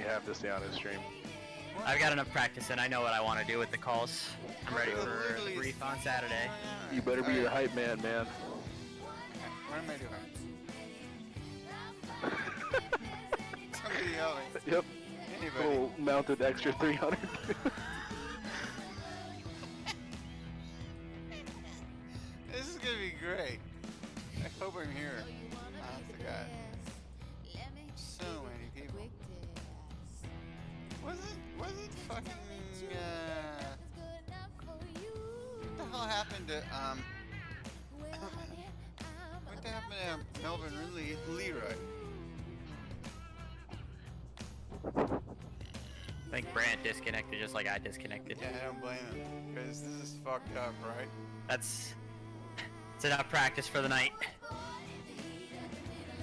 have to stay on his stream. I've got enough practice and I know what I want to do with the calls. I'm ready for the brief on Saturday. You better be the hype man, man. What am I doing? Somebody yelling. Yep. Anybody. Little mounted extra 300. This is gonna be great. I hope I'm here. Honest to God. So many people. Was it fucking what the hell happened to what happened to Melvin Leroy? I think Brant disconnected just like I disconnected. Yeah, I don't blame him, because this is fucked up, right? It's enough practice for the night.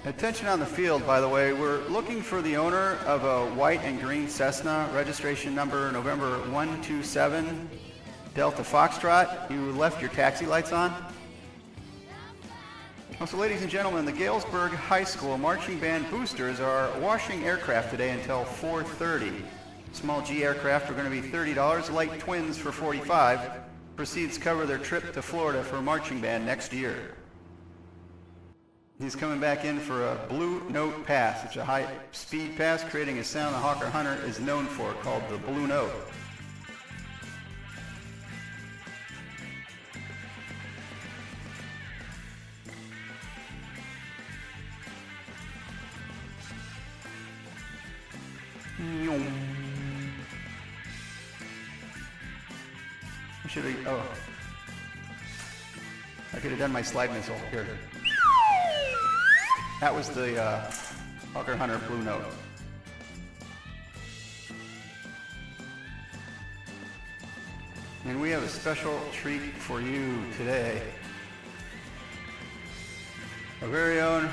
Attention on the field, by the way, we're looking for the owner of a white and green Cessna, registration number November 127, Delta Foxtrot. You left your taxi lights on. Also, ladies and gentlemen, the Galesburg High School marching band boosters are washing aircraft today until 4:30. Small G aircraft are going to be $30, light twins for $45. Proceeds cover their trip to Florida for marching band next year. He's coming back in for a Blue Note pass. It's a high-speed pass creating a sound the Hawker Hunter is known for, called the Blue Note. Oh. I could have done my slide missile here. That was the Hawker Hunter Blue Note. And we have a special treat for you today. Our very own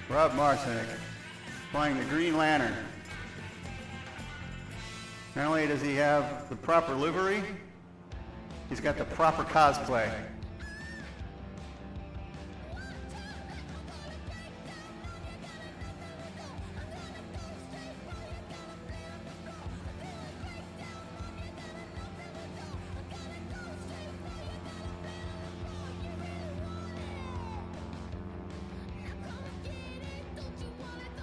Rob Marcinek flying the Green Lantern. Not only does he have the proper livery, he's got the proper cosplay.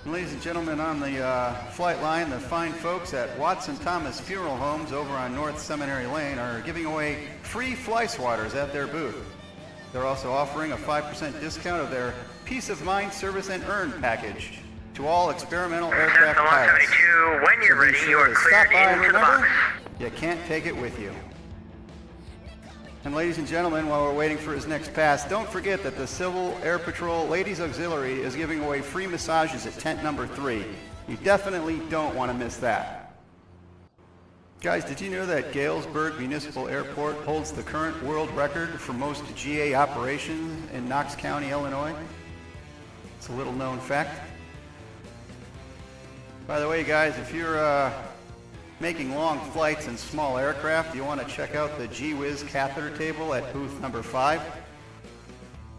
Ladies and gentlemen, on the flight line, the fine folks at Watson Thomas Funeral Homes over on North Seminary Lane are giving away free fly swatters at their booth. They're also offering a 5% discount of their Peace of Mind Service and Earn package to all experimental aircraft pilots. When you're ready, you are cleared into the box. You can't take it with you. And ladies and gentlemen, while we're waiting for his next pass, don't forget that the Civil Air Patrol Ladies Auxiliary is giving away free massages at tent number 3. You definitely don't want to miss that. Guys, did you know that Galesburg Municipal Airport holds the current world record for most GA operations in Knox County, Illinois? It's a little known fact. By the way, guys, if you're making long flights in small aircraft, you want to check out the G-Wiz catheter table at booth number 5.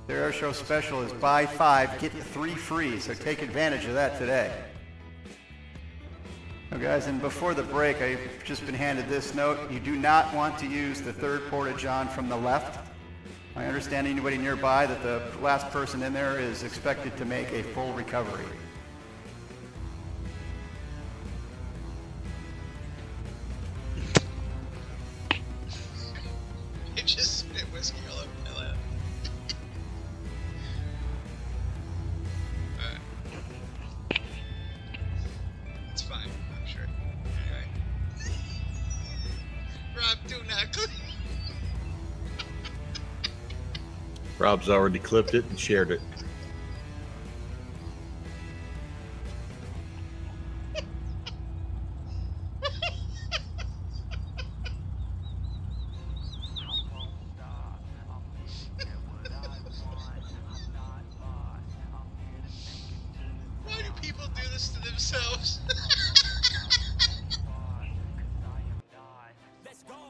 Their airshow special is buy 5, get 3 free, so take advantage of that today. Now guys, and before the break, I've just been handed this note. You do not want to use the third porta-john from the left. I understand anybody nearby that the last person in there is expected to make a full recovery. Just spit whiskey all over my lap. Alright. It's fine, I'm sure. Anyway. Rob, do not clip. Rob's already clipped it and shared it.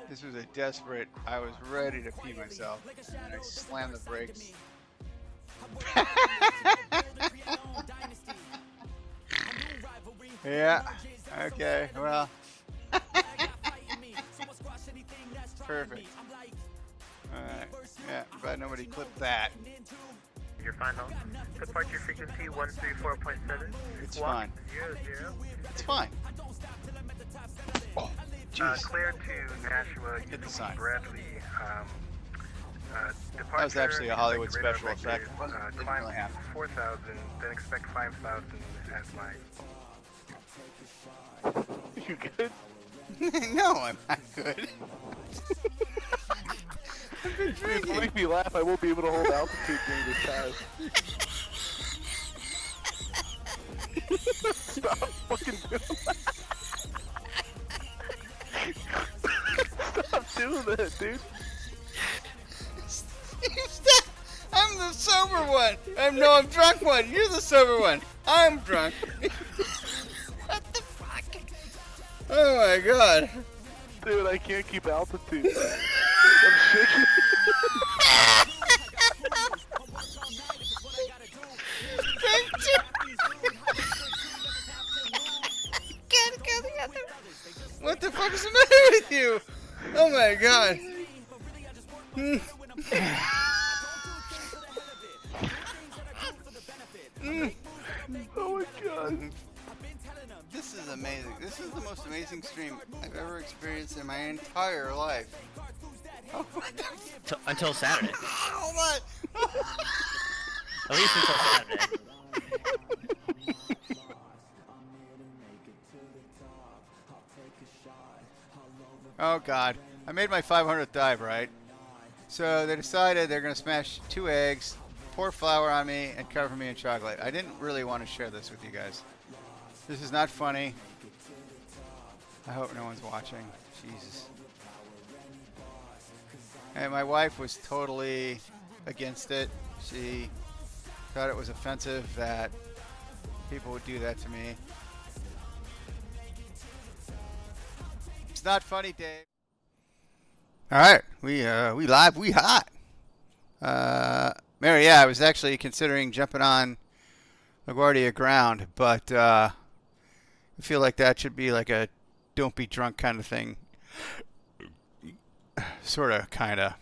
This was a desperate, I was ready to pee myself, and I slammed the brakes. Yeah. Okay. Well. Perfect. Alright. Yeah. Glad nobody clipped that. You're fine though. Departure frequency 134.7. It's fine. 00. It's fine. Jeez. Clear to Nashua. Hit the sign. Bradley. That was actually a Hollywood special effect. It didn't Climb really happen. 4,000, then expect 5,000 as my. You good? No, I'm not good. I've been If you drinking. make me laugh, I won't be able to hold altitude during this time. Stop fucking doing that. Stop doing that, dude. I'm the sober one. I'm drunk one. You're the sober one. I'm drunk. What the fuck? Oh my god. Dude, I can't keep altitude. I'm shaking. What the fuck is the matter with you? Oh my god. Oh my god. This is amazing. This is the most amazing stream I've ever experienced in my entire life. Oh, what the f- Until Saturday. Hold on. At least until Saturday. Oh god. I made my 500th dive, right? So they decided they're going to smash 2 eggs, pour flour on me, and cover me in chocolate. I didn't really want to share this with you guys. This is not funny. I hope no one's watching. Jesus. And my wife was totally against it. She thought it was offensive that people would do that to me. It's not funny, Dave. All right, we live, we hot. Mary, yeah, I was actually considering jumping on LaGuardia ground, but I feel like that should be like a don't be drunk kind of thing. Sort of, kind of.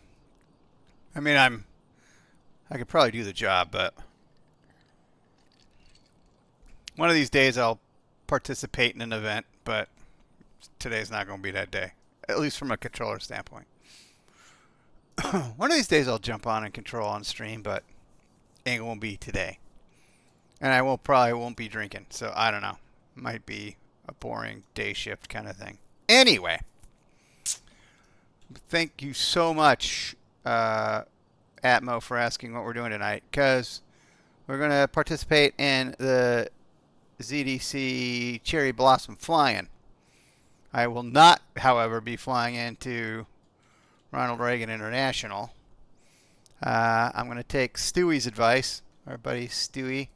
I mean, I could probably do the job, but one of these days I'll participate in an event, but today's not going to be that day, at least from a controller standpoint. One of these days I'll jump on and control on stream, but it won't be today. And I probably won't be drinking, so I don't know. Might be a boring day shift kind of thing. Anyway, thank you so much, Atmo, for asking what we're doing tonight, because we're going to participate in the ZDC Cherry Blossom Fly-In. I will not, however, be flying into Ronald Reagan International. I'm going to take Stewie's advice, our buddy Stewie.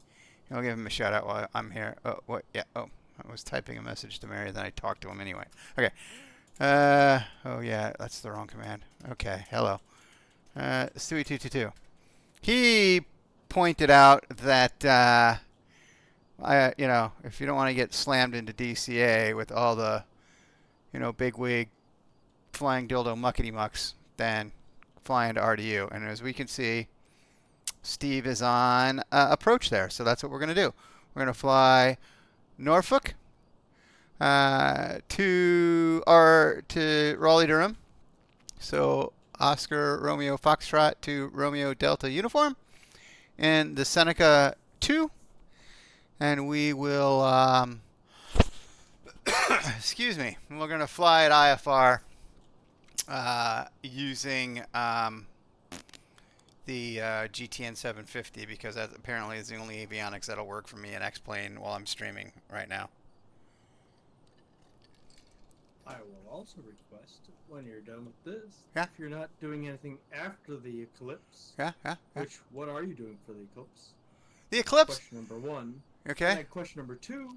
I'll give him a shout out while I'm here. Oh, what? Yeah. Oh, I was typing a message to Mary, then I talked to him anyway. Okay. Oh yeah, that's the wrong command. Okay. Hello. Stewie222. He pointed out that you know, if you don't want to get slammed into DCA with all the, you know, bigwig flying dildo muckety mucks, then fly into RDU. And as we can see, Steve is on approach there, so that's what we're going to do. We're going to fly Norfolk to Raleigh Durham. So Oscar Romeo Foxtrot to Romeo Delta uniform, and the Seneca 2, and we will excuse me, we're going to fly at IFR using the GTN 750, because that apparently is the only avionics that'll work for me in X-Plane while I'm streaming right now. I will also request, when you're done with this, Yeah. if you're not doing anything after the eclipse, Yeah. what are you doing for the eclipse? The eclipse. Question number 1. Okay. And question number 2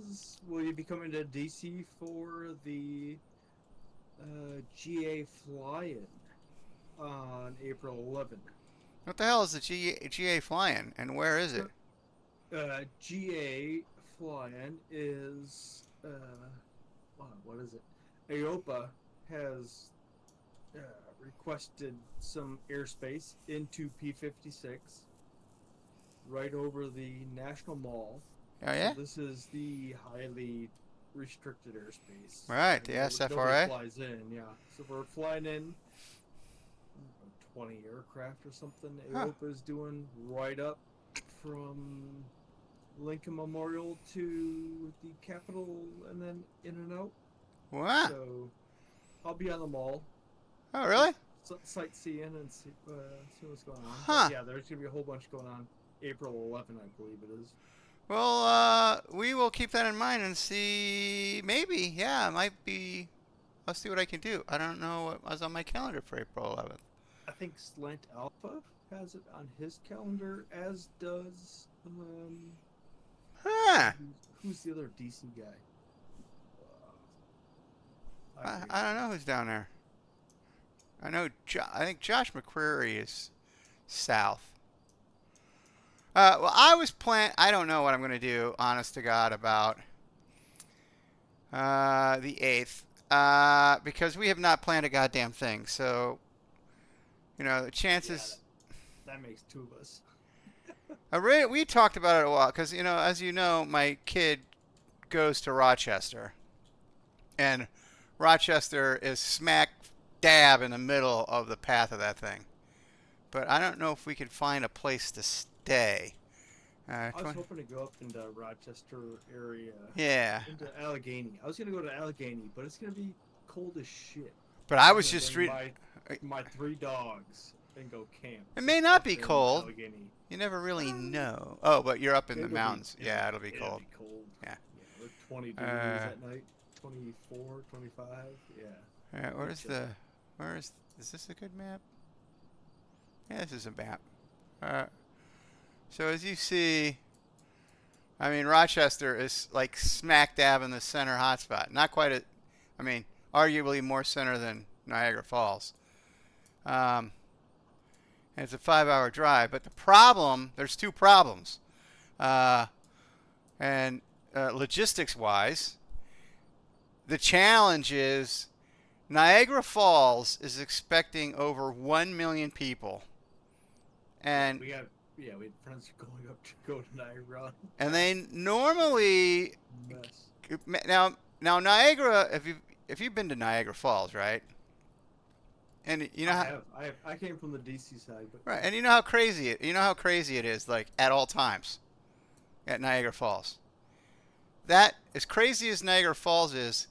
is, will you be coming to DC for the GA fly-in on April 11th? What the hell is the GA flying, and where is it? GA flying is what is it? AOPA has requested some airspace into P56 right over the National Mall. Oh yeah. So this is the highly restricted airspace. Right, the Nobody SFRA. flies in, yeah. So we're flying in 20 aircraft or something. Huh. AOPA is doing right up from Lincoln Memorial to the Capitol and then in and out. Wow. So I'll be on the mall. Oh really? Sightseeing and see what's going on. Huh. But yeah, there's gonna be a whole bunch going on. April 11th, I believe it is. Well, we will keep that in mind and see. Maybe, yeah, it might be. I'll see what I can do. I don't know what was on my calendar for April 11th. I think Slant Alpha has it on his calendar, as does Huh. who's the other DC guy? I don't know who's down there. I know. I think Josh McCreary is south. Well, I was I don't know what I'm going to do, honest to God, about the 8th. Because we have not planned a goddamn thing. So, you know, the chances... Yeah, that makes two of us. We talked about it a while. Because, you know, as you know, my kid goes to Rochester. And Rochester is smack dab in the middle of the path of that thing. But I don't know if we could find a place to stay. I was hoping to go up into Rochester area. Yeah. Into Allegheny. I was going to go to Allegheny, but it's going to be cold as shit. But I was I'm gonna just bring my 3 dogs and go camp. It may not be in cold. Allegheny. You never really know. Oh, but you're up in the It'll be- mountains. Yeah, it'll be It'll cold. be cold. Yeah. We're 20 degrees at night. 24, 25. Yeah. All right, where's is this a good map? Yeah, this is a map. So as you see, I mean, Rochester is like smack dab in the center hotspot. Not quite I mean, arguably more center than Niagara Falls. And it's a 5-hour drive. But the problem, there's 2 problems. And logistics-wise, the challenge is Niagara Falls is expecting over 1 million people. And we had friends going up to go to Niagara. and they normally Mess. now Niagara, if you've been to Niagara Falls, right? And you know how I came from the DC side, but right, and you know how crazy it is, like at all times at Niagara Falls. That, as crazy as Niagara Falls is,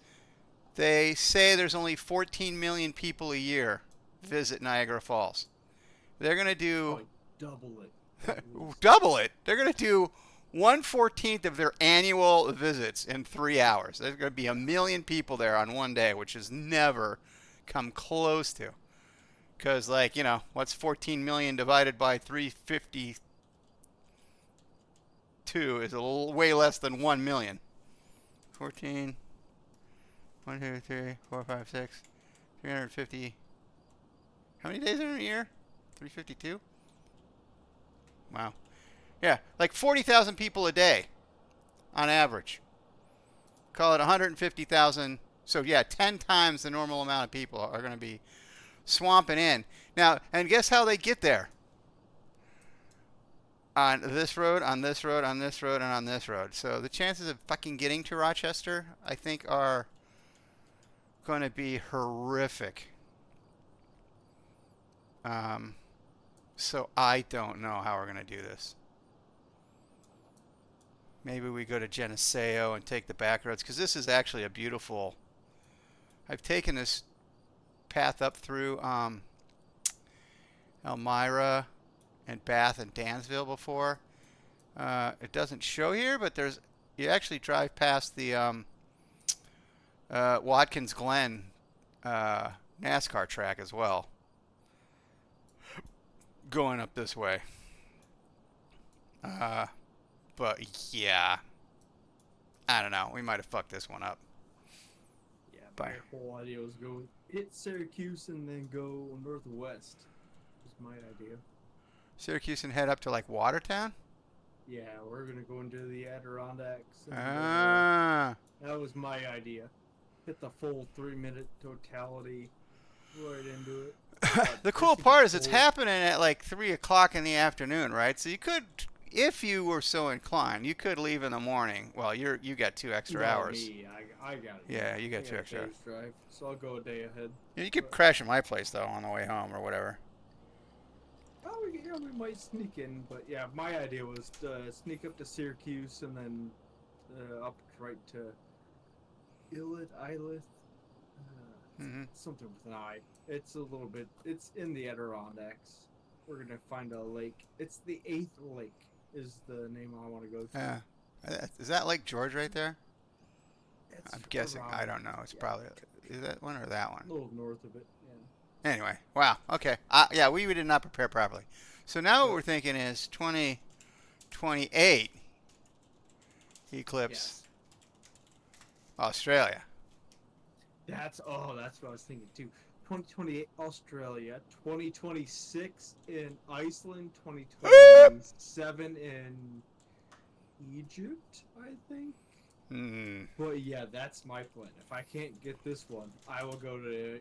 they say there's only 14 million people a year visit Niagara Falls. They're gonna do double it. double it. They're gonna do 1/14 of their annual visits in 3 hours. There's gonna be 1 million people there on one day, which has never come close to. Because, like, you know, what's 14 million divided by 352 is a little, way less than 1 million. 14, 1, 2, 3, 4, 5, 6, 350. How many days are in a year? 352? Wow. Yeah, like 40,000 people a day on average. Call it 150,000. So, yeah, 10 times the normal amount of people are going to be swamping in. Now, and guess how they get there? On this road, on this road, on this road, and on this road. So the chances of fucking getting to Rochester, I think, are going to be horrific. So I don't know how we're going to do this. Maybe we go to Geneseo and take the back roads, because this is actually a beautiful... I've taken this path up through Elmira and Bath and Dansville before. It doesn't show here, but you actually drive past the Watkins Glen NASCAR track as well, going up this way. But yeah, I don't know. We might have fucked this one up. Yeah, my whole idea was go hit Syracuse and then go northwest. Was my idea. Syracuse and head up to like Watertown? Yeah, we're gonna go into the Adirondacks. And, Ah. that was my idea. Hit the full 3-minute totality right into it. The cool part is it's happening at like 3 o'clock in the afternoon, right? So you could, if you were so inclined, you could leave in the morning. Well, you got 2 extra hours. Me, I got it. Yeah, you got 2 a extra hours. day's drive, so I'll go a day ahead. Yeah, you could crash at my place though on the way home or whatever. Oh, yeah, we might sneak in, but yeah, my idea was to sneak up to Syracuse and then up right to Islet, something with an I. It's a little bit. It's in the Adirondacks. We're gonna find a lake. It's the 8th lake is the name I want to go to. Yeah, is that Lake George right there? It's I'm guessing. around- I don't know. It's yeah, probably is that one or that one? a little north of it. Yeah. Anyway, wow. Okay. Yeah, we did not prepare properly. So now what we're thinking is 2028 eclipse Yes. Australia. That's what I was thinking too. 2028 Australia, 2026 in Iceland, 2027 in Egypt, I think. But yeah, that's my plan. If I can't get this one, I will go to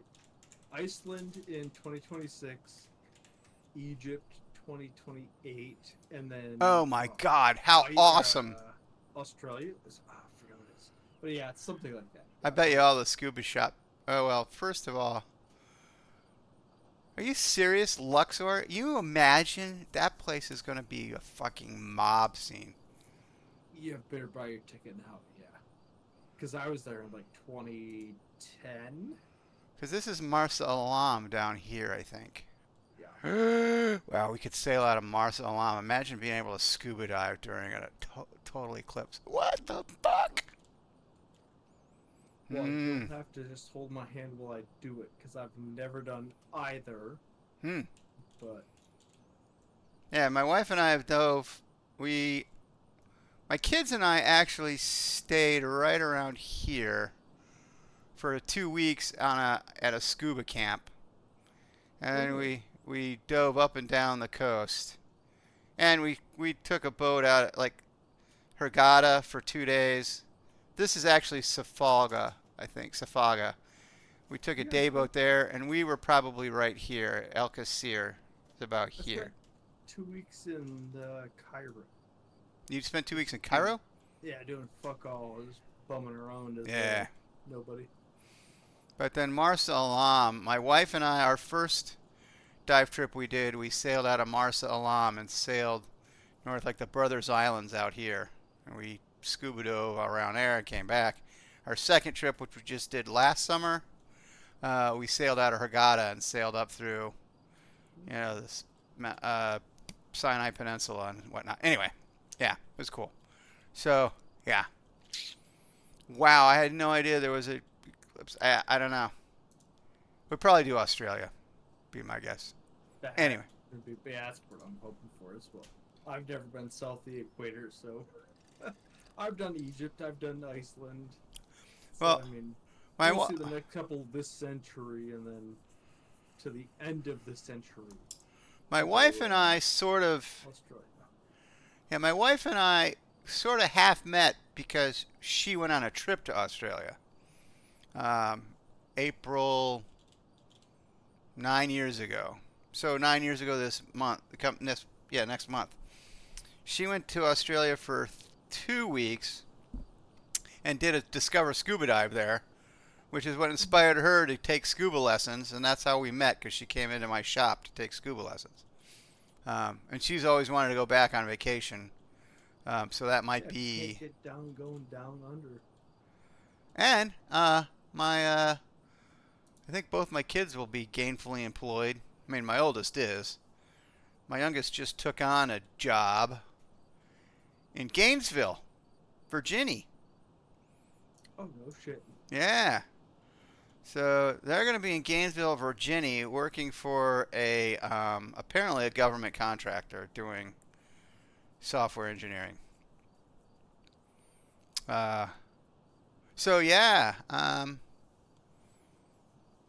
Iceland in 2026, Egypt 2028, and then Oh my God! How awesome! Australia is I forgot what it is. But yeah, it's something like that. I bet you all the scuba shop. Oh well. First of all, are you serious, Luxor? You imagine that place is going to be a fucking mob scene. You better buy your ticket now, yeah. Because I was there in like 2010. Because this is Marsa Alam down here, I think. Yeah. Wow, we could sail out of Marsa Alam. Imagine being able to scuba dive during a total eclipse. What the fuck? Well, you'll have to just hold my hand while I do it, because I've never done either. But yeah, my wife and I have dove. My kids and I actually stayed right around here for 2 weeks at a scuba camp, and we dove up and down the coast, and we took a boat out at like Hurghada for 2 days. This is actually Safaga, I think. Safaga. We took a day boat there, and we were probably right here. El Qasir is about here. 2 weeks in Cairo. You spent 2 weeks in Cairo? Yeah, doing fuck all, just bumming around as Yeah. nobody. But then Marsa Alam, my wife and I, our first dive trip we did, we sailed out of Marsa Alam and sailed north like the Brothers Islands out here. And we scuba dove around there and came back. Our second trip, which we just did last summer, we sailed out of Hurghada and sailed up through, this Sinai Peninsula and whatnot. Anyway, yeah, it was cool. So, yeah. Wow, I had no idea there was a eclipse. I don't know. We'd probably do Australia, be my guess. Anyway. Yeah, that's what I'm hoping for as well. I've never been south of the equator, so I've done Egypt, I've done Iceland. So, Well, I mean, my we'll see the next couple this century, and then to the end of the century. My wife and I sort of, Australia. yeah, my wife and I sort of half met because she went on a trip to Australia. April 9 years ago. So 9 years ago this month, next month. She went to Australia for 2 weeks and did a Discover Scuba Dive there, which is what inspired her to take scuba lessons, and that's how we met, because she came into my shop to take scuba lessons. And she's always wanted to go back on vacation, so that might be... Can't get down, going down under. And I think both my kids will be gainfully employed. I mean, my oldest is. My youngest just took on a job in Gainesville, Virginia. Oh, no shit. Yeah. So they're going to be in Gainesville, Virginia, working for apparently a government contractor doing software engineering. So yeah.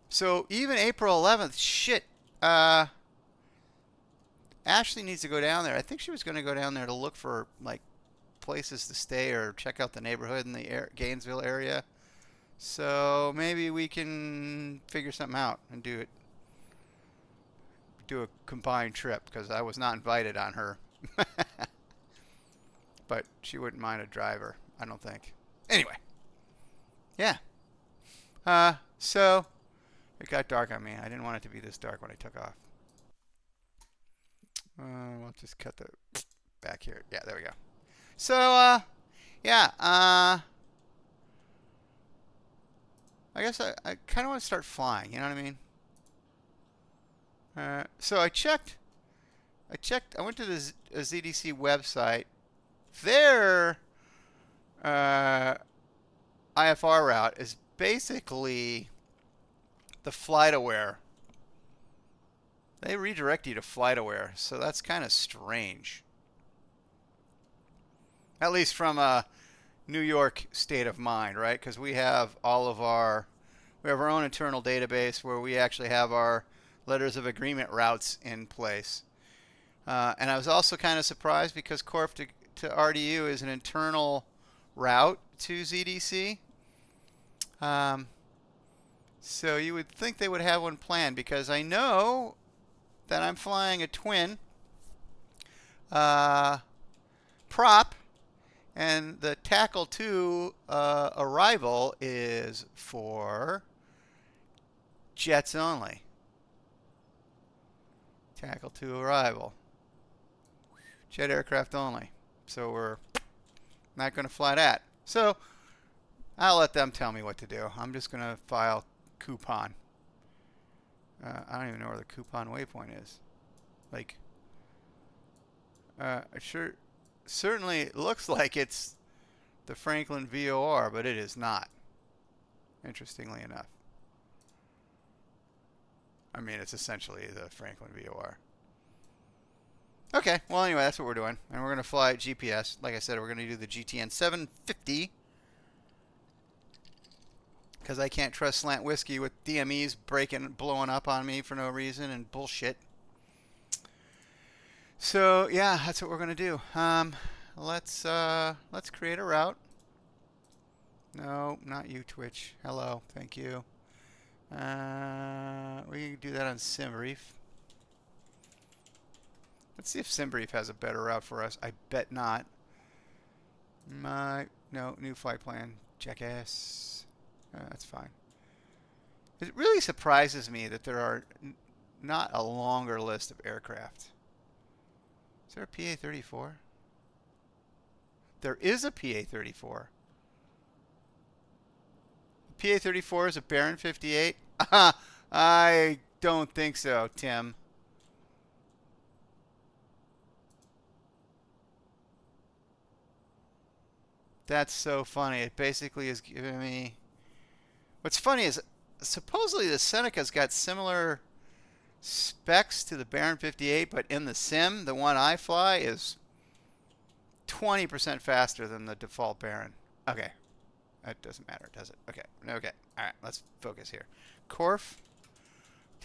So even April 11th, shit. Ashley needs to go down there. I think she was going to go down there to look for like places to stay or check out the neighborhood in the Gainesville area. So maybe we can figure something out and do a combined trip, because I was not invited on her. But she wouldn't mind a driver, I don't think. Anyway. Yeah. So it got dark on me. I didn't want it to be this dark when I took off. We'll just cut the back here. Yeah, there we go. So, yeah. I guess I kind of want to start flying. You know what I mean? So I checked. I went to the ZDC website. Their IFR route is basically the FlightAware. They redirect you to FlightAware, so that's kind of strange. At least from a New York state of mind, right? Because we have our own internal database where we actually have our letters of agreement routes in place. And I was also kind of surprised because KORF to RDU is an internal route to ZDC. So you would think they would have one planned, because I know that I'm flying a twin prop, and the Tackle 2 arrival is for jets only. Tackle 2 arrival. Jet aircraft only. So we're not going to fly that. So I'll let them tell me what to do. I'm just going to file coupon. I don't even know where the coupon waypoint is. Like, certainly it looks like it's the Franklin VOR, but it is not. Interestingly enough. I mean, it's essentially the Franklin VOR. Okay, well anyway, that's what we're doing. And we're going to fly GPS. Like I said, we're going to do the GTN 750. Because I can't trust Slant Whiskey with DMEs blowing up on me for no reason and bullshit. So yeah, that's what we're going to do. Let's create a route. No, not you, Twitch. Hello, thank you. We can do that on SimBrief. Let's see if SimBrief has a better route for us. I bet not. No, new flight plan. Jackass. That's fine. It really surprises me that there are not a longer list of aircraft. Is there a PA34? There is a PA34. PA34 is a Baron 58? I don't think so, Tim. That's so funny. It basically is giving me... What's funny is supposedly the Seneca's got similar specs to the Baron 58, but in the sim, the one I fly is 20% faster than the default Baron. Okay. That doesn't matter, does it? Okay. Okay. All right. Let's focus here. KORF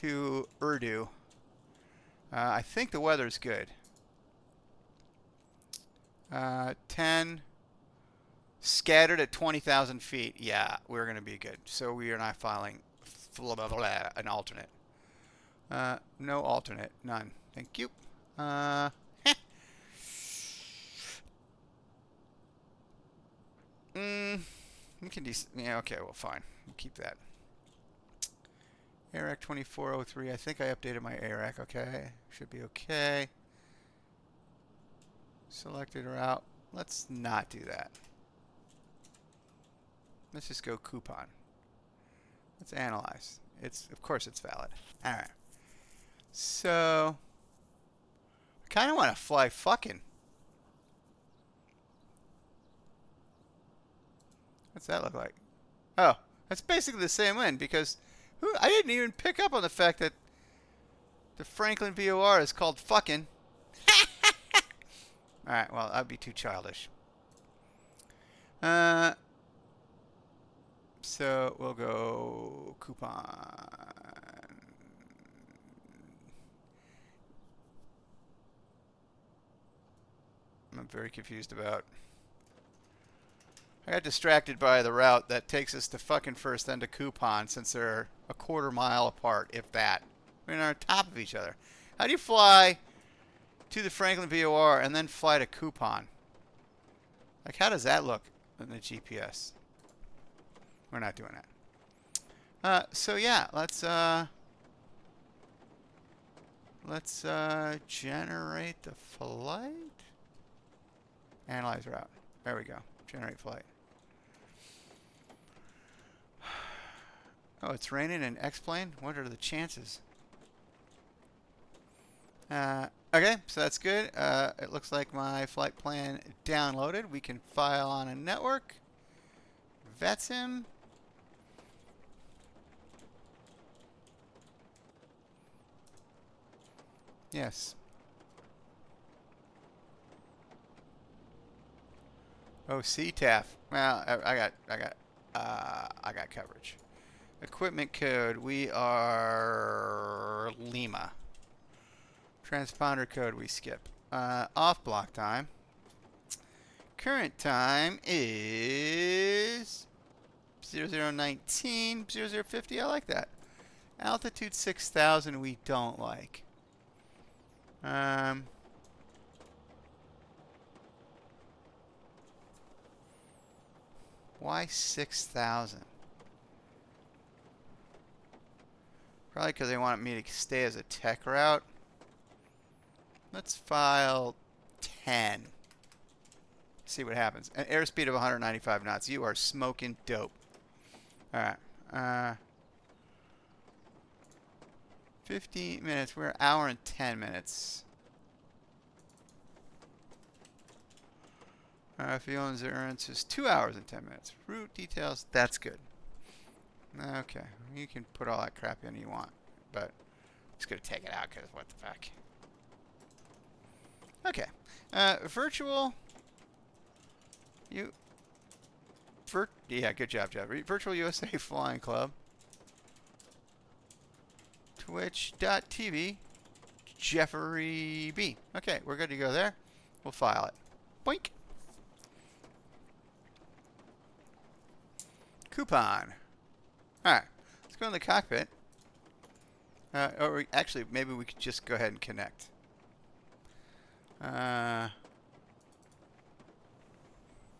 to Urdu. I think the weather's good. 10... Scattered at 20,000 feet. Yeah, we're going to be good. So we are not filing an alternate. No alternate. None. Thank you. We can yeah, okay, well, fine. We'll keep that. ARAC 2403. I think I updated my ARAC. Okay. Should be okay. Selected route. Let's not do that. Let's just go coupon. Let's analyze. Of course it's valid. All right. So, I kind of want to fly fucking. What's that look like? Oh, that's basically the same wind, because I didn't even pick up on the fact that the Franklin VOR is called fucking. All right. Well, that'd be too childish. So we'll go coupon. I'm very confused about. I got distracted by the route that takes us to fucking First, then to Coupon, since they're a quarter mile apart, if that. We're on top of each other. How do you fly to the Franklin VOR and then fly to Coupon? Like, how does that look in the GPS? We're not doing that. So yeah, let's generate the flight. Analyze route. There we go. Generate flight. Oh, it's raining in X-plane? What are the chances? Okay, so that's good. It looks like my flight plan downloaded. We can file on a network. VATSIM. Yes. Oh, CTAF. Well, I got coverage. Equipment code. We are Lima. Transponder code. We skip. Off block time. Current time is 0019, 0050. I like that. Altitude 6,000. We don't like. Why 6,000? Probably because they want me to stay as a tech route. Let's file 10. See what happens. An airspeed of 195 knots. You are smoking dope. Alright. 15 minutes. We're an hour and 10 minutes. Fuel endurance is 2 hours and 10 minutes. Route details. That's good. Okay. You can put all that crap in you want. But I'm just going to take it out because what the fuck. Okay. Virtual. Yeah, good job, Jeff. Virtual USA Flying Club. Twitch.tv. Jeffrey B. Okay, we're good to go there. We'll file it. Boink. Coupon. Alright. Let's go in the cockpit. Or actually, maybe we could just go ahead and connect.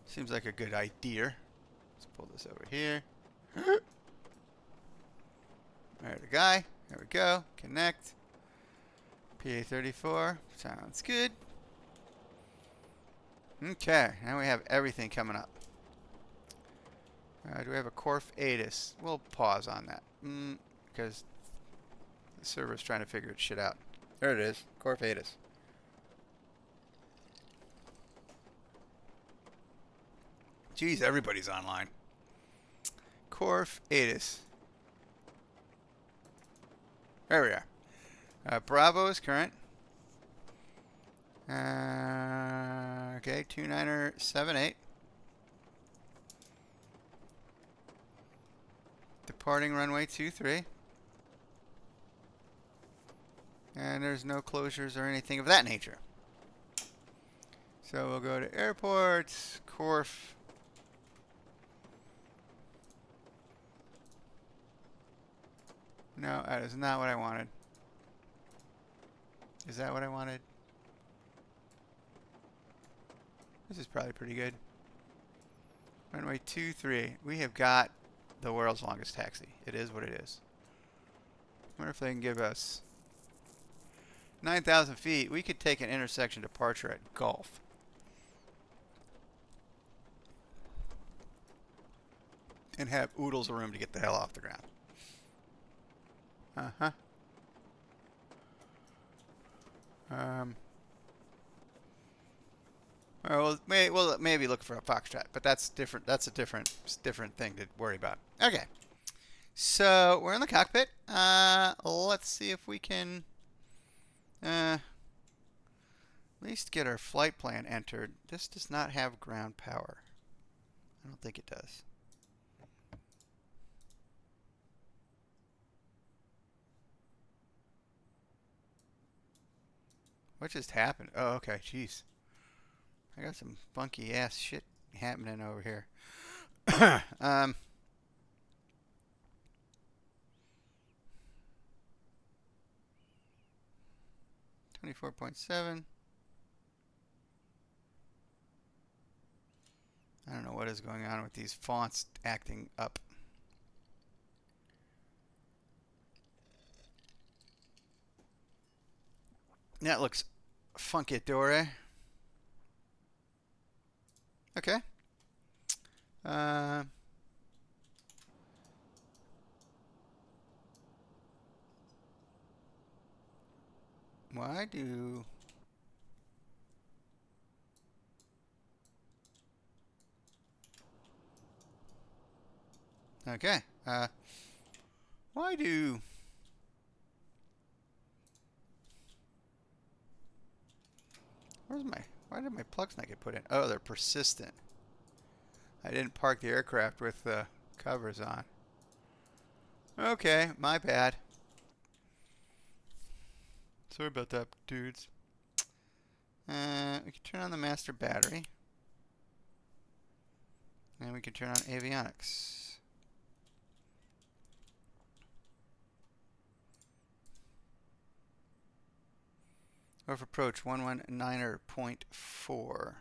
Seems like a good idea. Let's pull this over here. There's the guy. There we go. Connect. PA34. Sounds good. Okay. Now we have everything coming up. Do we have a KORF ATIS? We'll pause on that. Because the server's trying to figure its shit out. There it is. KORF ATIS. Geez, everybody's online. KORF ATIS. There we are. Bravo is current. Okay, 2978. Departing runway 23. And there's no closures or anything of that nature. So we'll go to airports, KORF. No, that is not what I wanted. Is that what I wanted? This is probably pretty good. Runway 23. We have got the world's longest taxi. It is what it is. Wonder if they can give us 9,000 feet. We could take an intersection departure at Gulf. And have oodles of room to get the hell off the ground. Uh-huh. Well, maybe look for a Foxtrot, but that's different. That's a different thing to worry about. Okay. So we're in the cockpit. Let's see if we can at least get our flight plan entered. This does not have ground power. I don't think it does. What just happened? Oh, okay. Jeez. I got some funky ass shit happening over here. 24.7. I don't know what is going on with these fonts acting up. That looks funky, Dore. Okay. Why do... Okay. Why do... Why did my plugs not get put in? Oh, they're persistent. I didn't park the aircraft with the covers on. Okay, my bad. Sorry about that, dudes. We can turn on the master battery. And we can turn on avionics. KORF approach 119.4.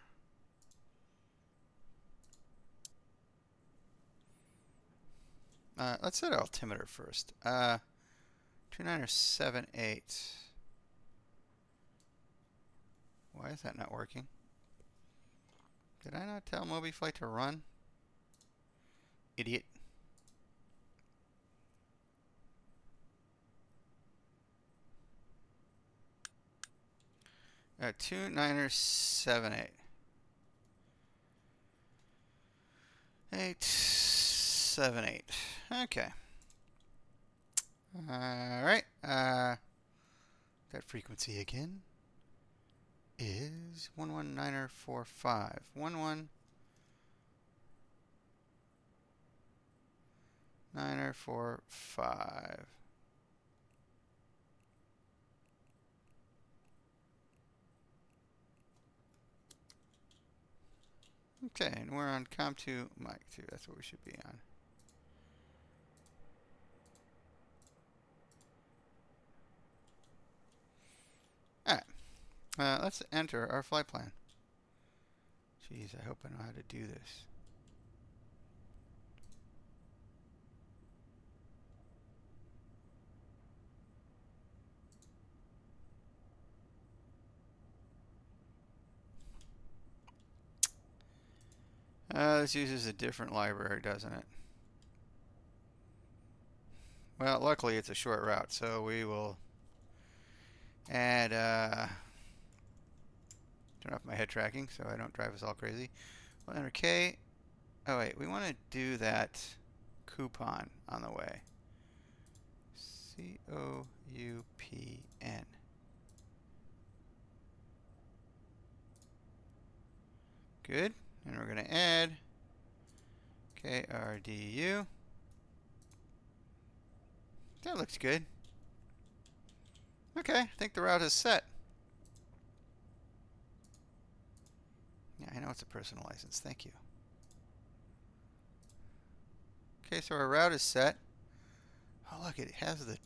Let's set altimeter first. 2978. Why is that not working? Did I not tell MobiFlight to run? Idiot. Uh, 2978. 878. Okay. Alright. That frequency again is 119.45. 119.45. Okay, and we're on COM2 mic 2. That's what we should be on. Alright. Let's enter our flight plan. Jeez, I hope I know how to do this. This uses a different library, doesn't it? Well, luckily it's a short route, so we will add, turn off my head tracking so I don't drive us all crazy. We'll enter K. Oh wait, we want to do that coupon on the way. COUPN. Good. And we're going to add KRDU. That looks good. Okay, I think the route is set. Yeah, I know it's a personal license. Thank you. Okay, so our route is set. Oh, look, it has the...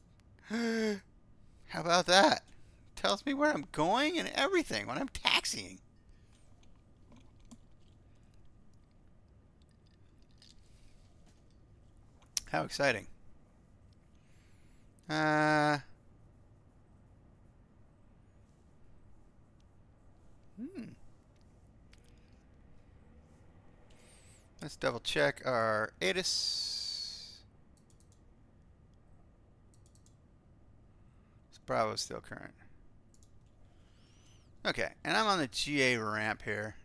How about that? Tells me where I'm going and everything when I'm taxiing. How exciting. Let's double check our ATIS. Bravo is still current. Okay, and I'm on the GA ramp here.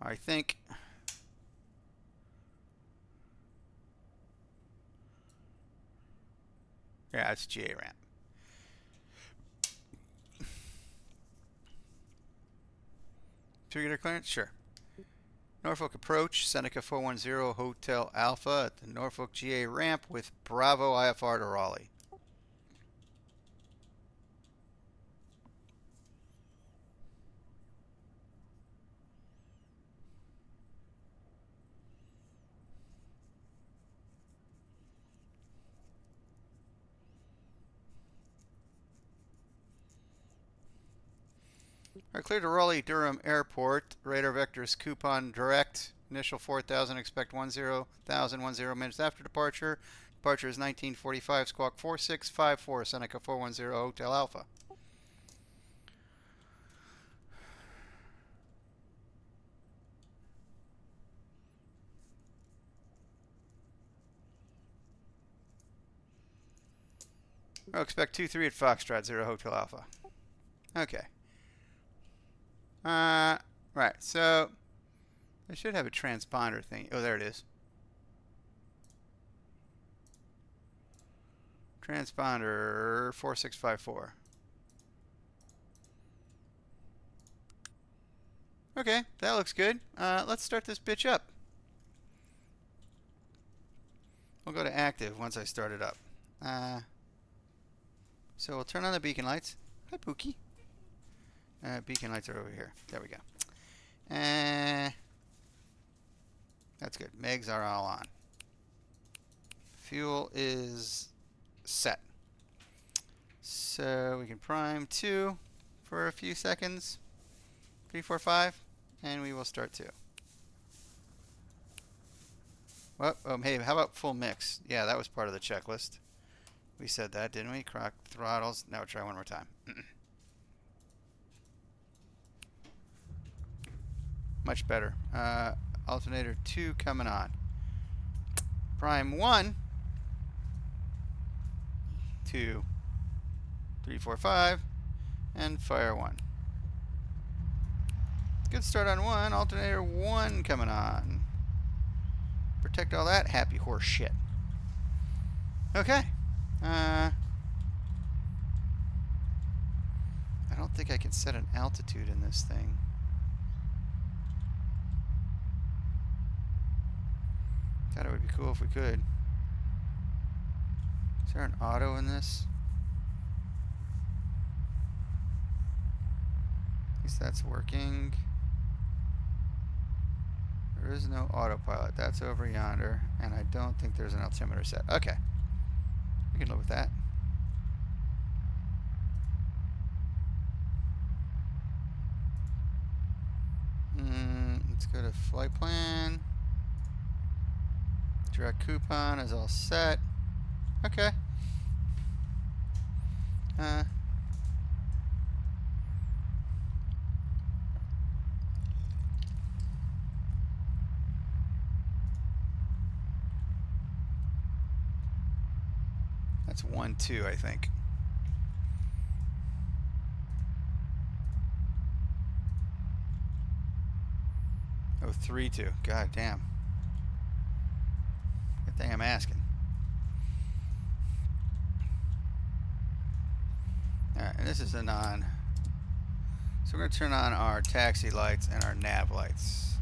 I think... Yeah, it's GA ramp. Should we get our clearance? Sure. Norfolk approach, Seneca 410 Hotel Alpha at the Norfolk GA ramp with Bravo IFR to Raleigh. Alright, clear to Raleigh-Durham Airport. Radar vectors coupon direct. Initial 4,000, expect 10,000, 10 minutes after departure. Departure is 1945, squawk 4654, Seneca 410, Hotel Alpha. Oh, expect 23 at Foxtrot 0 Hotel Alpha. Okay. Right, so I should have a transponder thing. Oh, there it is. Transponder 4654. Okay, that looks good. Let's start this bitch up. We'll go to active once I start it up. So we'll turn on the beacon lights. Hi, Pookie. Beacon lights are over here. There we go. That's good. Megs are all on. Fuel is set. So we can prime 2 for a few seconds. 3, 4, 5. And we will start 2. Well, hey, how about full mix? Yeah, that was part of the checklist. We said that, didn't we? Croc throttles. Now we'll try one more time. Much better. Alternator 2 coming on. Prime 1, 2, 3, 4, 5, and fire 1. Good start on 1. Alternator 1 coming on. Protect all that happy horse shit. Okay. I don't think I can set an altitude in this thing. Thought it would be cool if we could. Is there an auto in this? At least that's working. There is no autopilot. That's over yonder. And I don't think there's an altimeter set. Okay. We can live with that. Let's go to flight plan. Direct coupon is all set. Okay. That's 1, 2, I think. Oh, 3, 2. God damn. Good thing I'm asking. Alright, and this is a non. So we're going to turn on our taxi lights and our nav lights.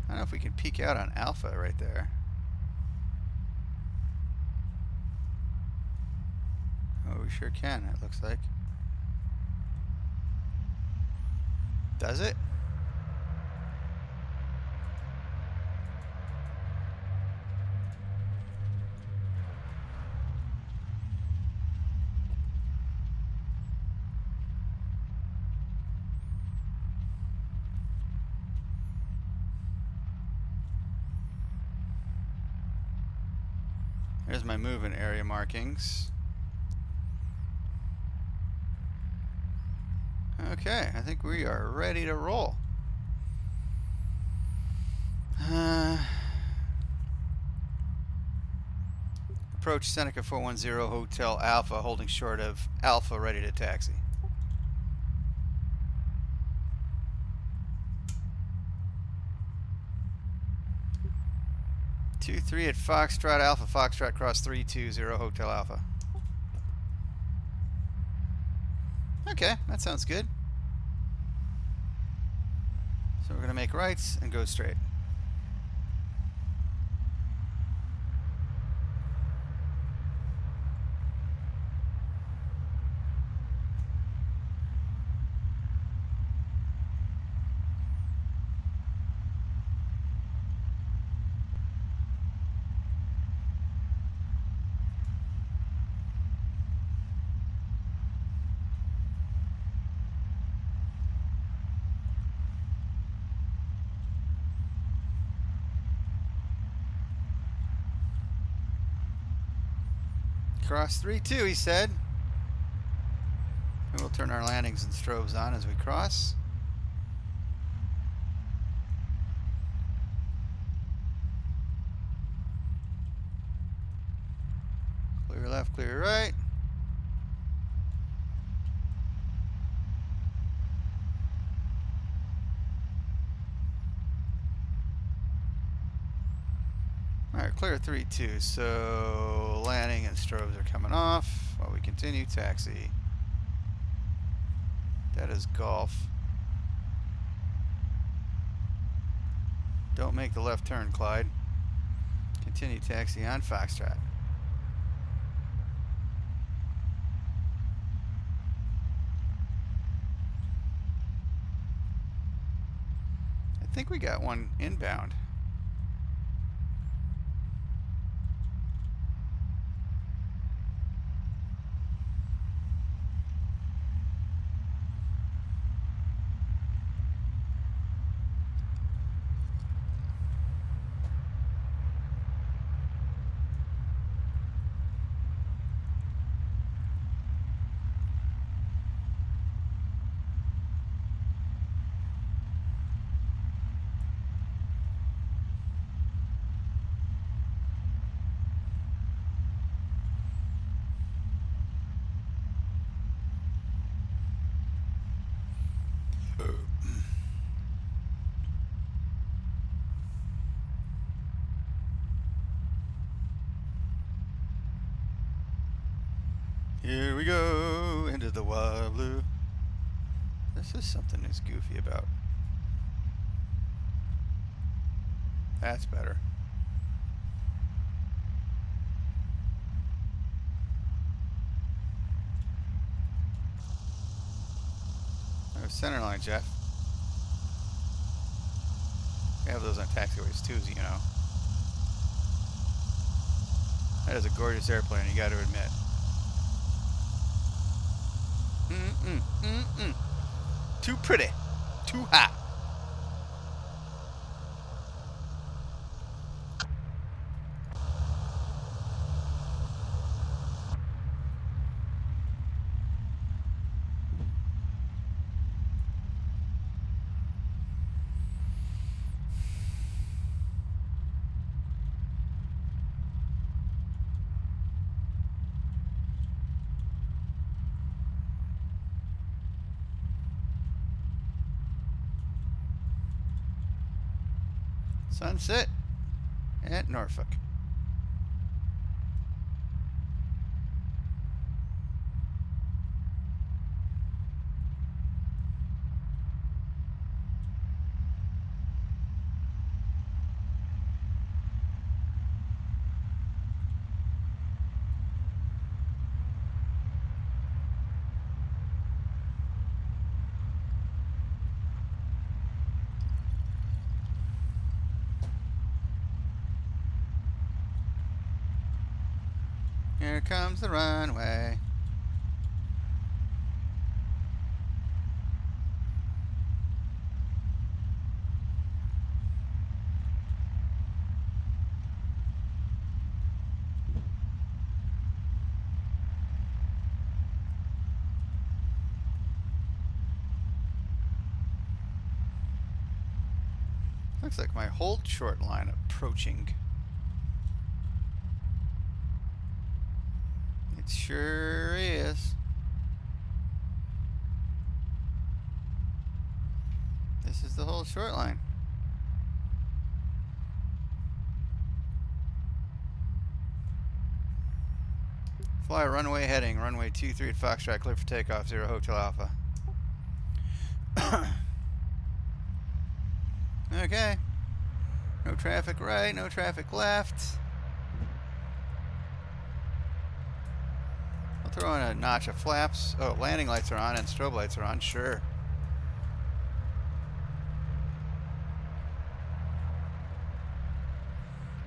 I don't know if we can peek out on Alpha right there. Oh, we sure can, it looks like. Does it? There's my moving area markings. Okay, I think we are ready to roll. Approach Seneca 410 Hotel Alpha, holding short of Alpha, ready to taxi. Two, 3 at Foxtrot Alpha, Foxtrot cross 320 Hotel Alpha. Okay, that sounds good. So we're going to make rights and go straight. Cross 3-2, he said. And we'll turn our landings and strobes on as we cross. Clear left, clear right. Alright, clear 3-2, so landing and strobes are coming off while we continue taxi. That is golf. Don't make the left turn, Clyde. Continue taxi on Foxtrot. I think we got one inbound. Here we go into the wild blue. This is something that's goofy about. That's better. Oh, center line, Jeff. We have those on taxiways too, as you know. That is a gorgeous airplane, you got to admit. Too pretty. Too hot. Sunset at Norfolk. Here comes the runway. Looks like my hold short line approaching. It sure is. This is the whole short line. Fly runway heading, runway 23 at Foxtrot, clear for takeoff, 0 Hotel Alpha. Okay. No traffic right, no traffic left. I'll throw in a notch of flaps. Oh, landing lights are on and strobe lights are on, sure.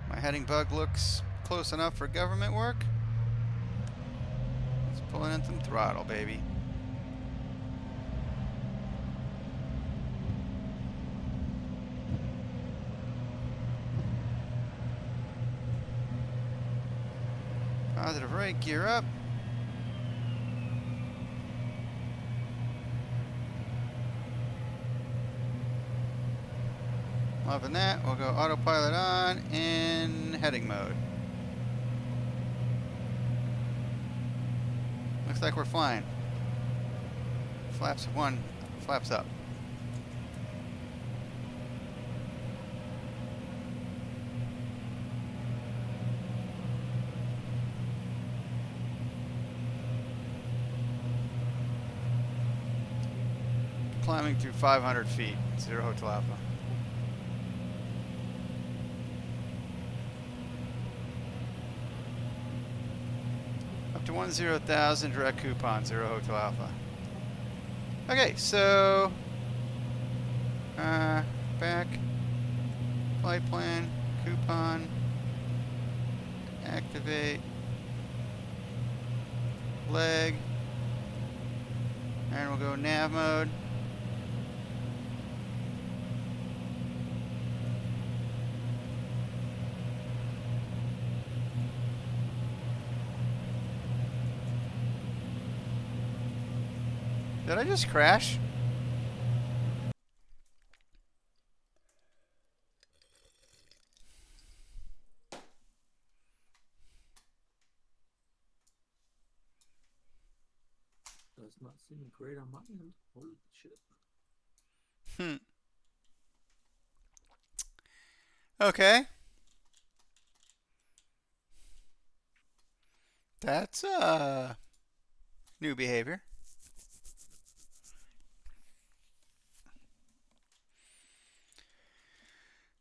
My heading bug looks close enough for government work. Let's pull in some throttle, baby. Positive right, gear up. Loving that. We'll go autopilot on in heading mode. Looks like we're flying. Flaps one, flaps up. Climbing through 500 feet, 0 Hotel Alpha. Up to 10,000, direct coupon, 0 Hotel Alpha. Okay, so back, flight plan, coupon, activate, leg, and we'll go nav mode. Did I just crash? Does not seem great on my end. Holy shit. Okay. That's new behavior.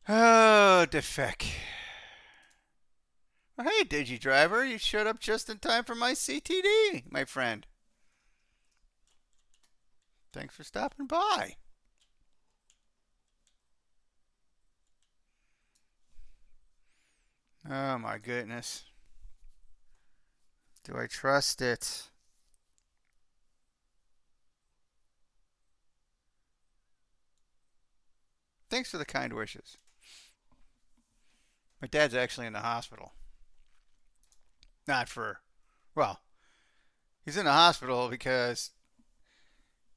Oh, defec. Well, hey, DigiDriver, you showed up just in time for my CTD, my friend. Thanks for stopping by. Oh my goodness. Do I trust it? Thanks for the kind wishes. My dad's actually in the hospital. Not for, well, he's in the hospital because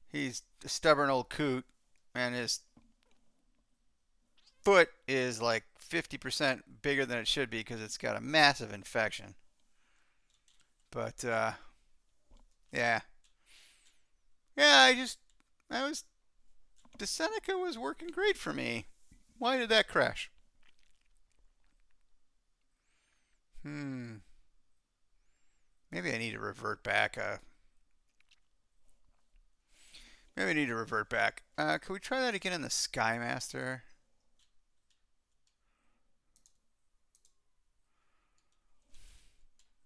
he's a stubborn old coot and his foot is like 50% bigger than it should be because it's got a massive infection. But, yeah. Yeah, the Seneca was working great for me. Why did that crash? Maybe I need to revert back. Maybe I need to revert back. Can we try that again in the Skymaster?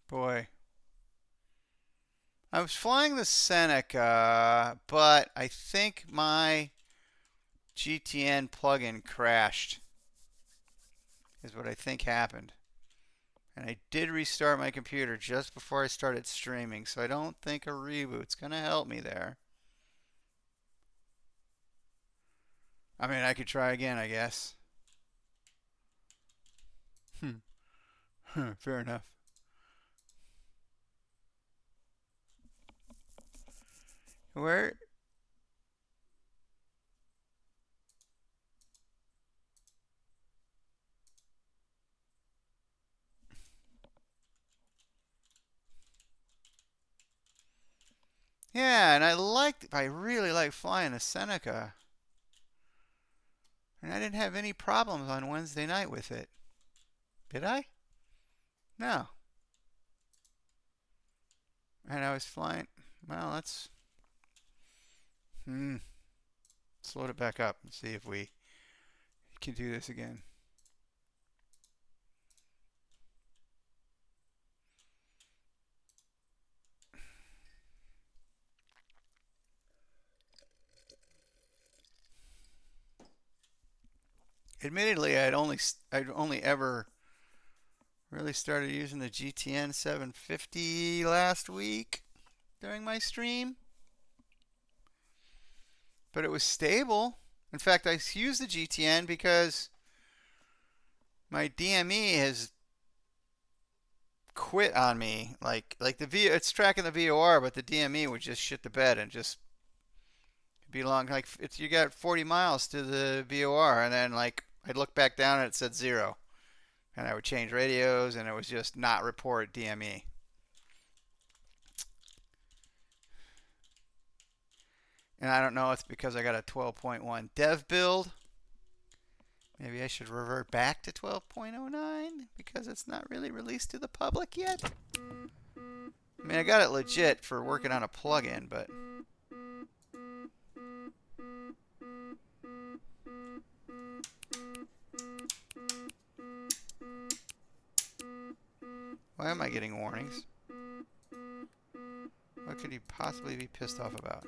Boy. I was flying the Seneca, but I think my GTN plugin crashed. Is what I think happened. And I did restart my computer just before I started streaming, so I don't think a reboot's going to help me there. I mean, I could try again, I guess. Fair enough. Where? Yeah, and I really like flying the Seneca. And I didn't have any problems on Wednesday night with it. Did I? No. And I was flying. Well, let's load it back up and see if we can do this again. Admittedly, I'd only ever really started using the GTN 750 last week during my stream. But it was stable. In fact, I used the GTN because my DME has quit on me. Like it's tracking the VOR, but the DME would just shit the bed and just be long. Like you got 40 miles to the VOR, and then like I'd look back down and it said 0, and I would change radios, and it was just not report DME. And I don't know if it's because I got a 12.1 dev build. Maybe I should revert back to 12.09 because it's not really released to the public yet. I mean, I got it legit for working on a plugin, but why am I getting warnings? What could you possibly be pissed off about?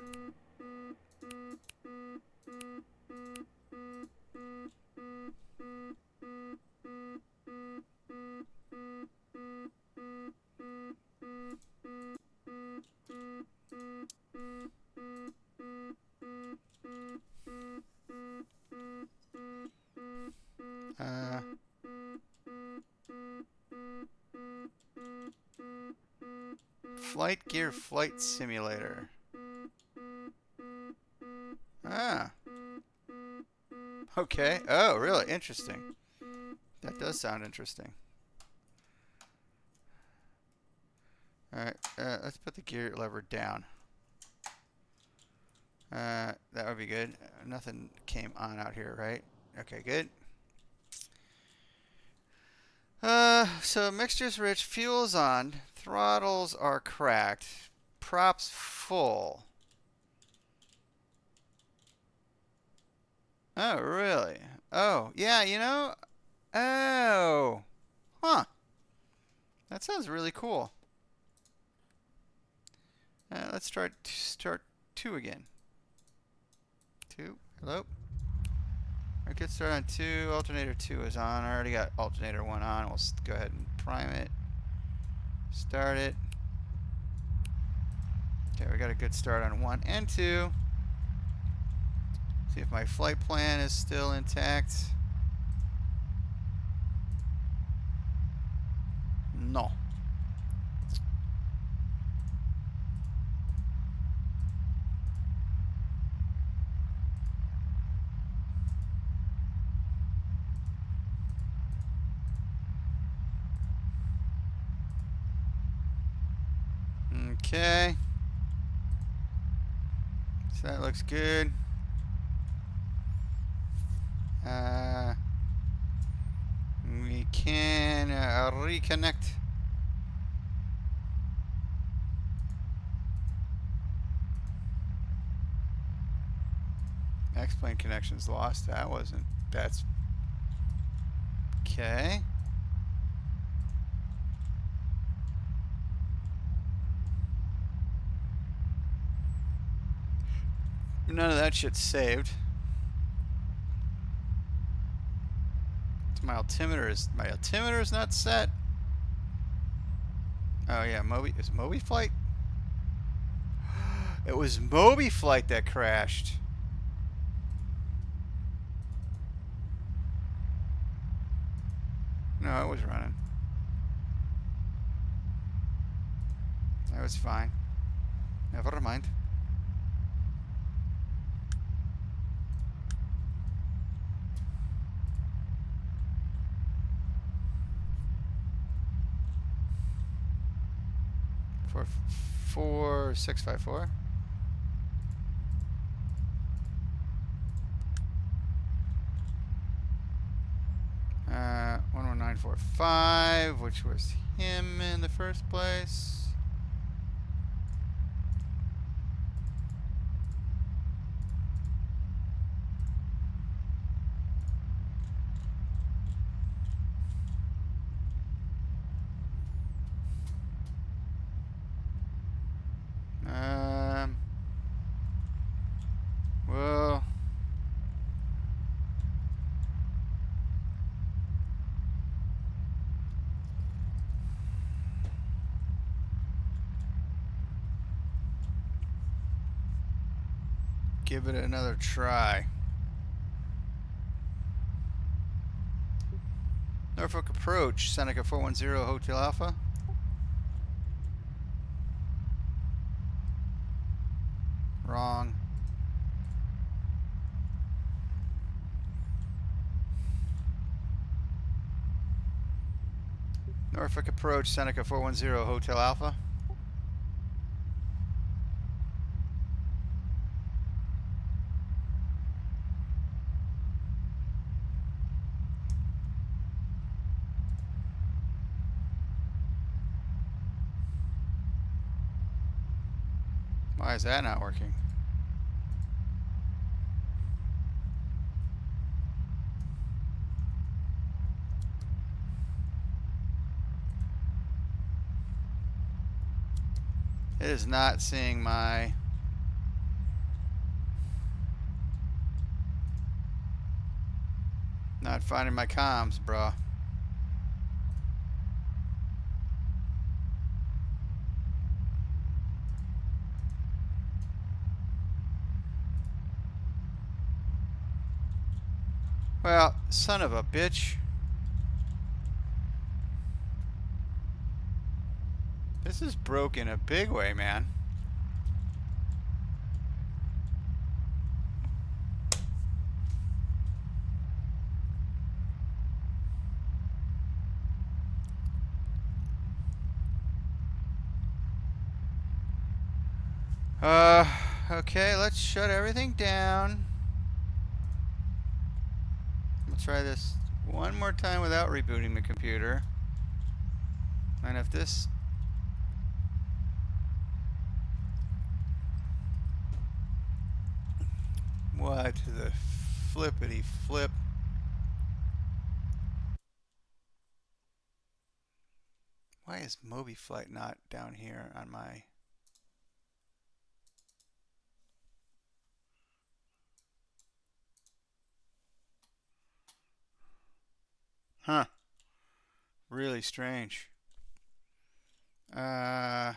Flight Gear Flight Simulator. Ah. Okay. Oh, really? Interesting. That does sound interesting. Alright, let's put the gear lever down. That would be good. Nothing came on out here, right? Okay, good. So mixture's rich, fuel's on, throttles are cracked, props full. Oh, really? Oh, yeah, you know? Oh. Huh. That sounds really cool. Let's start 2 again. 2. Hello? Alright, get started on 2. Alternator 2 is on. I already got alternator 1 on. We'll go ahead and prime it. Start it. Okay, we got a good start on 1 and 2. See if my flight plan is still intact. No. Okay. So that looks good. We can reconnect. X-plane connection's lost. That's okay. None of that shit's saved. My altimeter is not set. Oh yeah, is Moby Flight? It was Moby Flight that crashed. No, it was running. That was fine. Never mind. For 4654. Uh, 11945, which was him in the first place. Well, give it another try. Norfolk approach, Seneca 410 Hotel Alpha. Wrong. Norfolk approach, Seneca 410, Hotel Alpha. Why is that not working? It is not seeing my... Not finding my comms, bruh. Well, son of a bitch. This is broke in a big way, man. Okay, let's shut everything down. We'll try this one more time without rebooting the computer. And if this... What the flippity flip? Why is Moby Flight not down here on my... Huh. Really strange. Have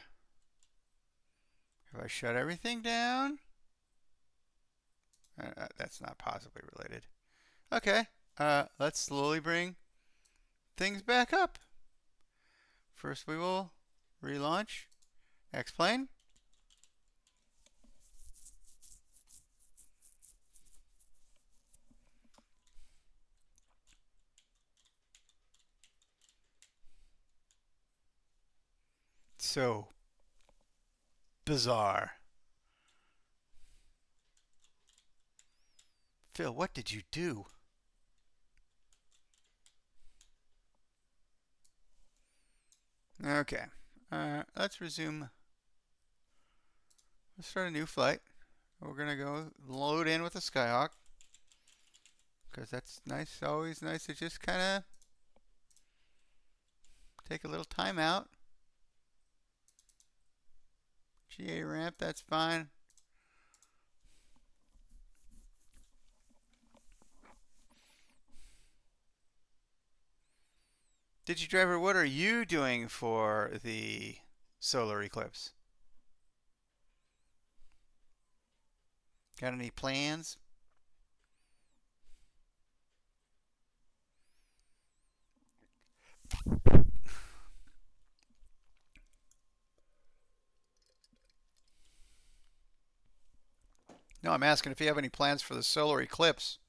I shut everything down? That's not possibly related. Okay. Let's slowly bring things back up. First we will relaunch X-Plane. So bizarre. Phil, what did you do? Okay. Let's resume. Let's start a new flight. We're going to go load in with a Skyhawk. Because that's nice. Always nice to just kind of take a little time out. GA ramp, that's fine. DigiDriver, what are you doing for the solar eclipse? Got any plans? No, I'm asking if you have any plans for the solar eclipse.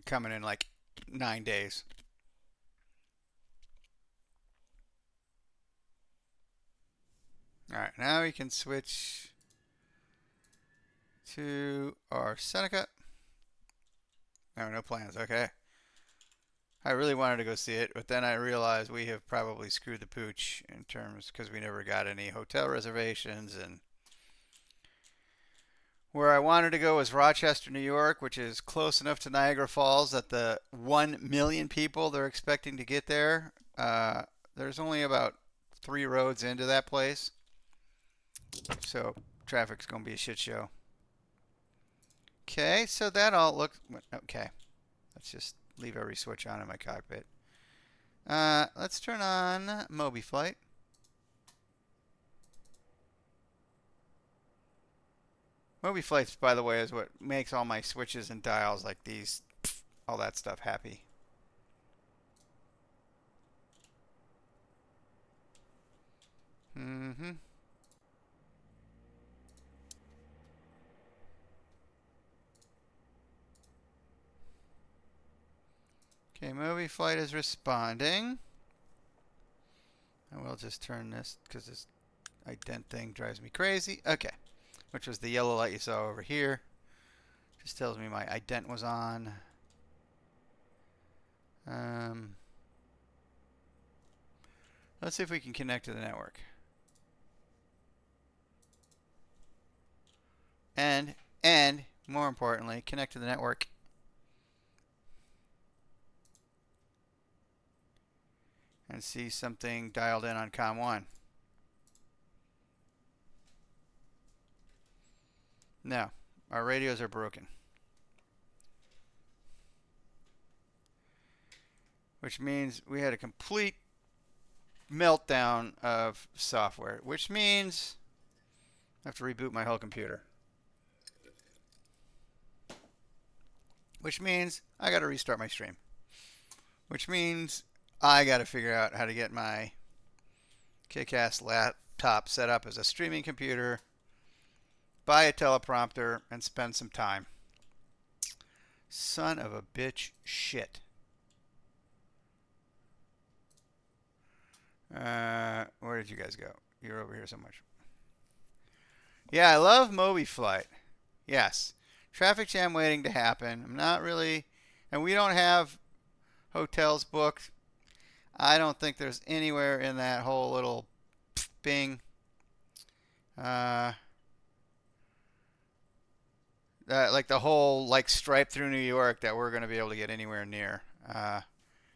Coming in like 9 days. Alright, now we can switch to our Seneca. No, no plans. Okay. I really wanted to go see it, but then I realized we have probably screwed the pooch in terms because we never got any hotel reservations, and where I wanted to go was Rochester, New York, which is close enough to Niagara Falls that the 1 million people they're expecting to get there, there's only about 3 roads into that place. So traffic's going to be a shit show. Okay, so that all looks... Okay. Let's just leave every switch on in my cockpit. Let's turn on Moby Flight. Moby Flights, by the way, is what makes all my switches and dials like these, all that stuff happy. Okay, movie flight is responding. I will just turn this because this ident thing drives me crazy. Okay, which was the yellow light you saw over here. Just tells me my ident was on. Let's see if we can connect to the network. And more importantly, connect to the network. And see something dialed in on COM 1. No, our radios are broken. Which means we had a complete meltdown of software. Which means I have to reboot my whole computer. Which means I got to restart my stream. Which means I got to figure out how to get my KCast laptop set up as a streaming computer, buy a teleprompter, and spend some time. Son of a bitch shit. Where did you guys go? You're over here so much. Yeah, I love Moby Flight. Yes. Traffic jam waiting to happen. I'm not really... And we don't have hotels booked. I don't think there's anywhere in that whole little thing. Like the whole like stripe through New York that we're going to be able to get anywhere near.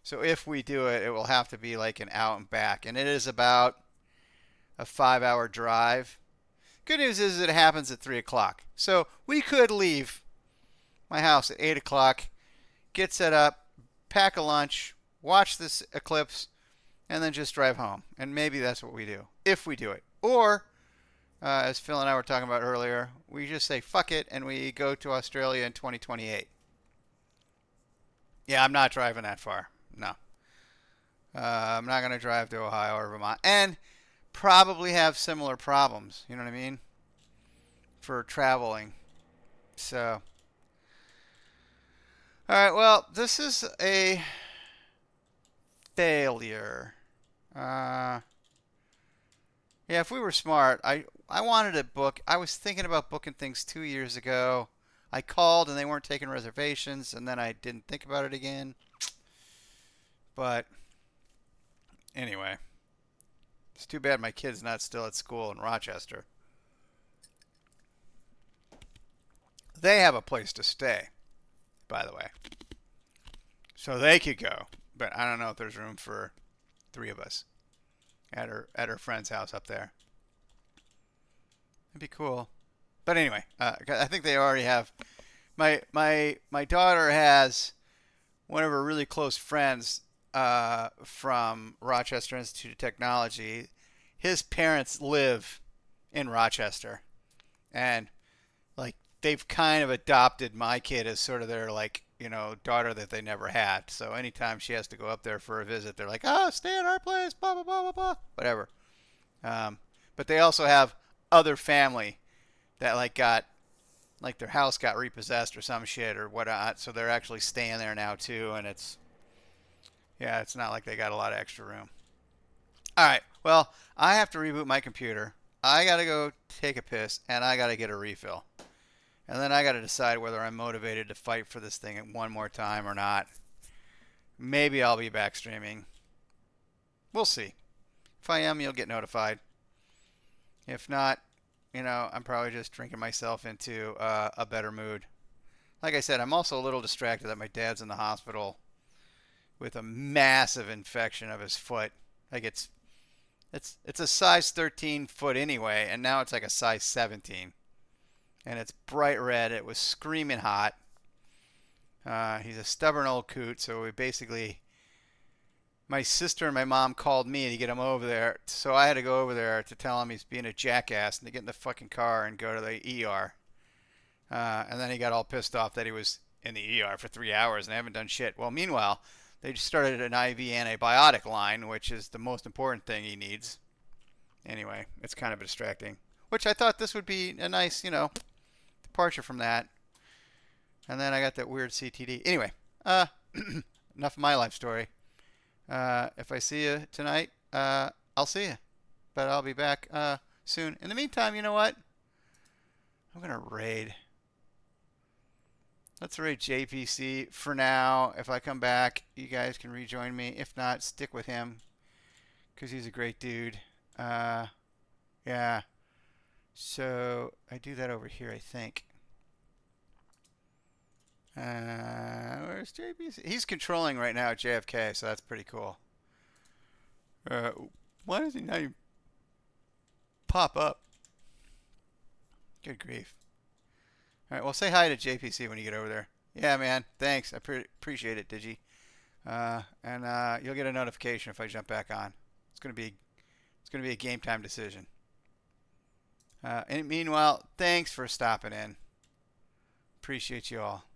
So if we do it, it will have to be like an out and back. And it is about a 5-hour drive. Good news is it happens at 3 o'clock. So we could leave my house at 8 o'clock, get set up, pack a lunch, watch this eclipse, and then just drive home. And maybe that's what we do, if we do it. Or, as Phil and I were talking about earlier, we just say fuck it and we go to Australia in 2028. Yeah, I'm not driving that far. No. I'm not going to drive to Ohio or Vermont. And probably have similar problems, you know what I mean, for traveling. So, all right, well, this is a failure. Yeah, if we were smart, I wanted to book. I was thinking about booking things 2 years ago. I called and they weren't taking reservations, and then I didn't think about it again. But anyway, it's too bad my kid's not still at school in Rochester. They have a place to stay, by the way. So they could go. But I don't know if there's room for 3 of us at her friend's house up there. It'd be cool. But anyway, I think they already have. My daughter has one of her really close friends from Rochester Institute of Technology. His parents live in Rochester, and like they've kind of adopted my kid as sort of their like, you know, daughter that they never had. So anytime she has to go up there for a visit, they're like, oh, stay at our place, blah blah blah blah blah, whatever. But they also have other family that like got like their house got repossessed or some shit or whatnot, so they're actually staying there now too, and it's not like they got a lot of extra room. All right, well, I have to reboot my computer. I gotta go take a piss, and I gotta get a refill, and then I gotta decide whether I'm motivated to fight for this thing one more time or not. Maybe I'll be back streaming. We'll see. If I am, you'll get notified. If not, you know, I'm probably just drinking myself into a better mood. Like I said, I'm also a little distracted that my dad's in the hospital with a massive infection of his foot. Like it's a size 13 foot anyway, and now it's like a size 17. And it's bright red. It was screaming hot. He's a stubborn old coot, so we basically... My sister and my mom called me to get him over there, so I had to go over there to tell him he's being a jackass and to get in the fucking car and go to the ER. And then he got all pissed off that he was in the ER for 3 hours and I haven't done shit. Well, meanwhile, they just started an IV antibiotic line, which is the most important thing he needs. Anyway, it's kind of distracting. Which I thought this would be a nice, you know, departure from that. And then I got that weird CTD. Anyway, enough of my life story. If I see you tonight, I'll see you. But I'll be back soon. In the meantime, you know what? I'm going to raid. Let's raid JPC for now. If I come back, you guys can rejoin me. If not, stick with him because he's a great dude. Yeah. So I do that over here, I think. Where's JPC? He's controlling right now at JFK, so that's pretty cool. Why does he not even pop up? Good grief. All right, well, say hi to JPC when you get over there. Yeah, man. Thanks. I appreciate it, Digi. And you'll get a notification if I jump back on. It's gonna be a game time decision. And meanwhile, thanks for stopping in. Appreciate you all.